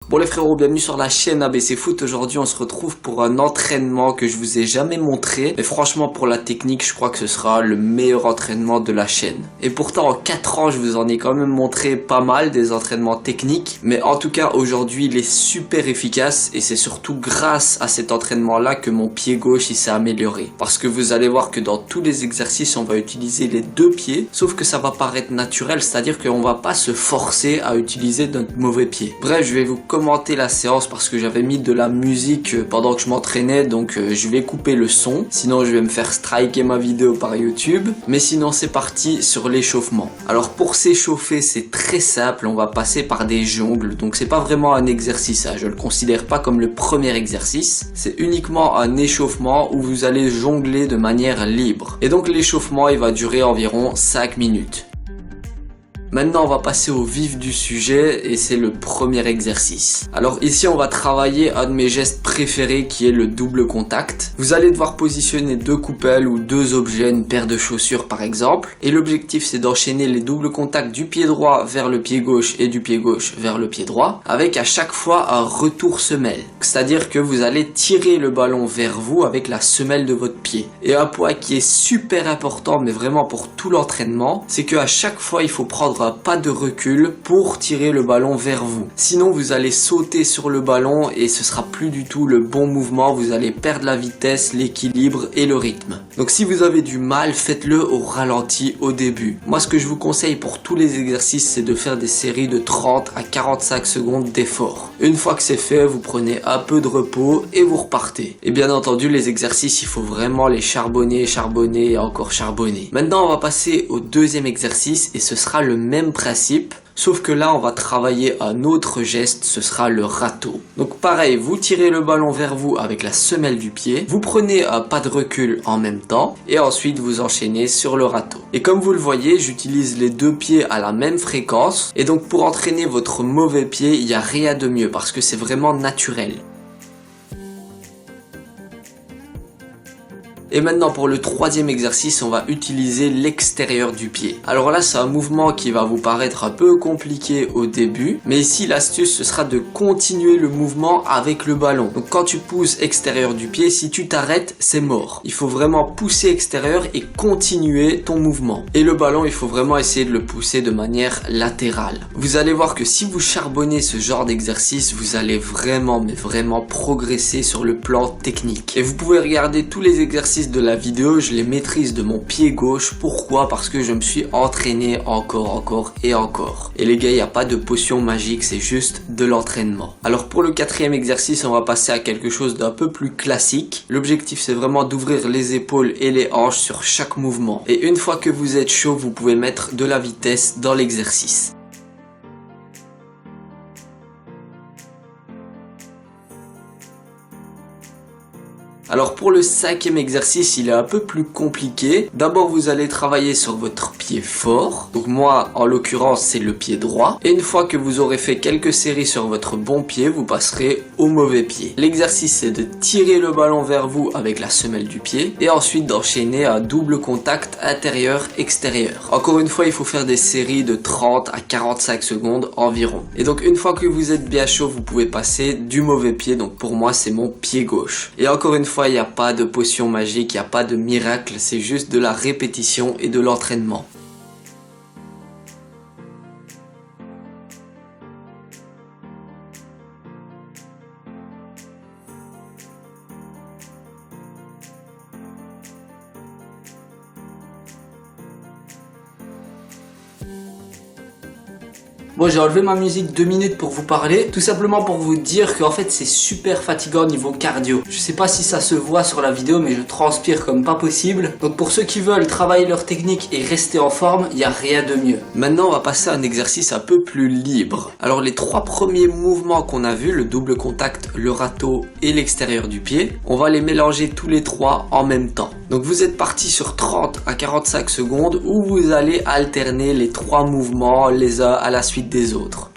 Bon les frérots, bienvenue sur la chaîne ABC Foot. Aujourd'hui on se retrouve pour un entraînement que je vous ai jamais montré. Mais franchement pour la technique je crois que ce sera le meilleur entraînement de la chaîne. Et pourtant en 4 ans je vous en ai quand même montré pas mal des entraînements techniques. Mais en tout cas aujourd'hui il est super efficace. Et c'est surtout grâce à cet entraînement là que mon pied gauche il s'est amélioré. Parce que vous allez voir que dans tous les exercices on va utiliser les deux pieds. Sauf que ça va paraître naturel, c'est-à-dire qu'on va pas se forcer à utiliser notre mauvais pied. Bref, je vais vous commenter la séance parce que j'avais mis de la musique pendant que je m'entraînais, donc je vais couper le son, sinon je vais me faire striker ma vidéo par YouTube. Mais sinon c'est parti sur l'échauffement. Alors pour s'échauffer c'est très simple, on va passer par des jongles, donc c'est pas vraiment un exercice, hein. Je le considère pas comme le premier exercice, c'est uniquement un échauffement où vous allez jongler de manière libre. Et donc l'échauffement il va durer environ 5 minutes. Maintenant on va passer au vif du sujet et c'est le premier exercice. Alors ici on va travailler un de mes gestes préférés qui est le double contact. Vous allez devoir positionner deux coupelles ou deux objets, une paire de chaussures par exemple. Et l'objectif c'est d'enchaîner les doubles contacts du pied droit vers le pied gauche et du pied gauche vers le pied droit. Avec à chaque fois un retour semelle. C'est-à-dire que vous allez tirer le ballon vers vous avec la semelle de votre pied. Et un point qui est super important mais vraiment pour tout l'entraînement, c'est qu'à chaque fois il faut prendre un pas de recul pour tirer le ballon vers vous. Sinon vous allez sauter sur le ballon et ce sera plus du tout le bon mouvement, vous allez perdre la vitesse, l'équilibre et le rythme. Donc si vous avez du mal, faites-le au ralenti au début. Moi ce que je vous conseille pour tous les exercices c'est de faire des séries de 30 à 45 secondes d'effort. Une fois que c'est fait, vous prenez un peu de repos et vous repartez. Et bien entendu les exercices il faut vraiment les charbonner et encore charbonner. Maintenant on va passer au deuxième exercice et ce sera le même principe, sauf que là on va travailler un autre geste, ce sera le râteau. Donc pareil, vous tirez le ballon vers vous avec la semelle du pied, vous prenez un pas de recul en même temps et ensuite vous enchaînez sur le râteau. Et comme vous le voyez, j'utilise les deux pieds à la même fréquence et donc pour entraîner votre mauvais pied, il n'y a rien de mieux parce que c'est vraiment naturel. Et maintenant pour le troisième exercice, on va utiliser l'extérieur du pied. Alors là c'est un mouvement qui va vous paraître un peu compliqué au début, mais ici l'astuce ce sera de continuer le mouvement avec le ballon. Donc quand tu pousses extérieur du pied, si tu t'arrêtes c'est mort. Il faut vraiment pousser extérieur et continuer ton mouvement. Et le ballon il faut vraiment essayer de le pousser de manière latérale. Vous allez voir que si vous charbonnez ce genre d'exercice, vous allez vraiment progresser sur le plan technique. Et vous pouvez regarder tous les exercices de la vidéo, je les maîtrise de mon pied gauche. Pourquoi? Parce que je me suis entraîné encore. Et les gars, il n'y a pas de potion magique, c'est juste de l'entraînement. Alors pour le quatrième exercice, on va passer à quelque chose d'un peu plus classique. L'objectif c'est vraiment d'ouvrir les épaules et les hanches sur chaque mouvement. Et une fois que vous êtes chaud, vous pouvez mettre de la vitesse dans l'exercice. Alors pour le cinquième exercice, il est un peu plus compliqué. D'abord vous allez travailler sur votre pied fort. Donc moi en l'occurrence c'est le pied droit. Et une fois que vous aurez fait quelques séries sur votre bon pied, vous passerez au mauvais pied. L'exercice c'est de tirer le ballon vers vous avec la semelle du pied. Et ensuite d'enchaîner un double contact intérieur-extérieur. Encore une fois il faut faire des séries de 30 à 45 secondes environ. Et donc une fois que vous êtes bien chaud, vous pouvez passer du mauvais pied. Donc pour moi c'est mon pied gauche. Et encore une fois il n'y a pas de potion magique, il n'y a pas de miracle, c'est juste de la répétition et de l'entraînement. Bon, j'ai enlevé ma musique 2 minutes pour vous parler, tout simplement pour vous dire qu'en fait c'est super fatigant niveau cardio. Je sais pas si ça se voit sur la vidéo, mais je transpire comme pas possible. Donc pour ceux qui veulent travailler leur technique et rester en forme, il n'y a rien de mieux. Maintenant on va passer à un exercice un peu plus libre. Alors les 3 premiers mouvements qu'on a vus, le double contact, le râteau et l'extérieur du pied, on va les mélanger tous les 3 en même temps. Donc vous êtes parti sur 30 à 45 secondes où vous allez alterner les 3 mouvements les uns à la suite des autres.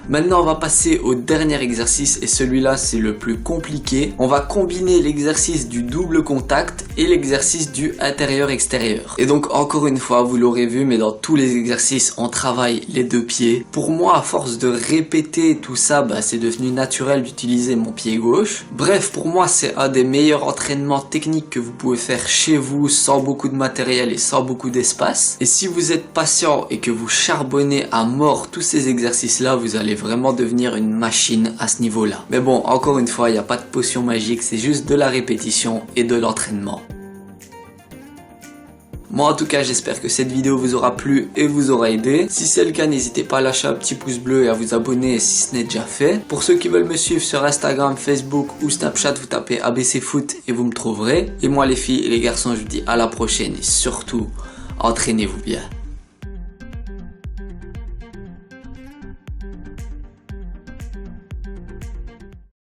Maintenant on va passer au dernier exercice et celui-là c'est le plus compliqué. On va combiner l'exercice du double contact et l'exercice du intérieur-extérieur. Et donc encore une fois, vous l'aurez vu, mais dans tous les exercices on travaille les deux pieds. Pour moi, à force de répéter tout ça, c'est devenu naturel d'utiliser mon pied gauche. Bref, pour moi c'est un des meilleurs entraînements techniques que vous pouvez faire chez vous sans beaucoup de matériel et sans beaucoup d'espace. Et si vous êtes patient et que vous charbonnez à mort tous ces exercices là, vous allez vraiment devenir une machine à ce niveau là. Mais bon, encore une fois, il n'y a pas de potion magique, c'est juste de la répétition et de l'entraînement. Moi en tout cas j'espère que cette vidéo vous aura plu et vous aura aidé. Si c'est le cas, n'hésitez pas à lâcher un petit pouce bleu et à vous abonner si ce n'est déjà fait. Pour ceux qui veulent me suivre sur Instagram, Facebook ou Snapchat, vous tapez ABC Foot et vous me trouverez. Et moi les filles et les garçons, je vous dis à la prochaine et surtout, entraînez-vous bien.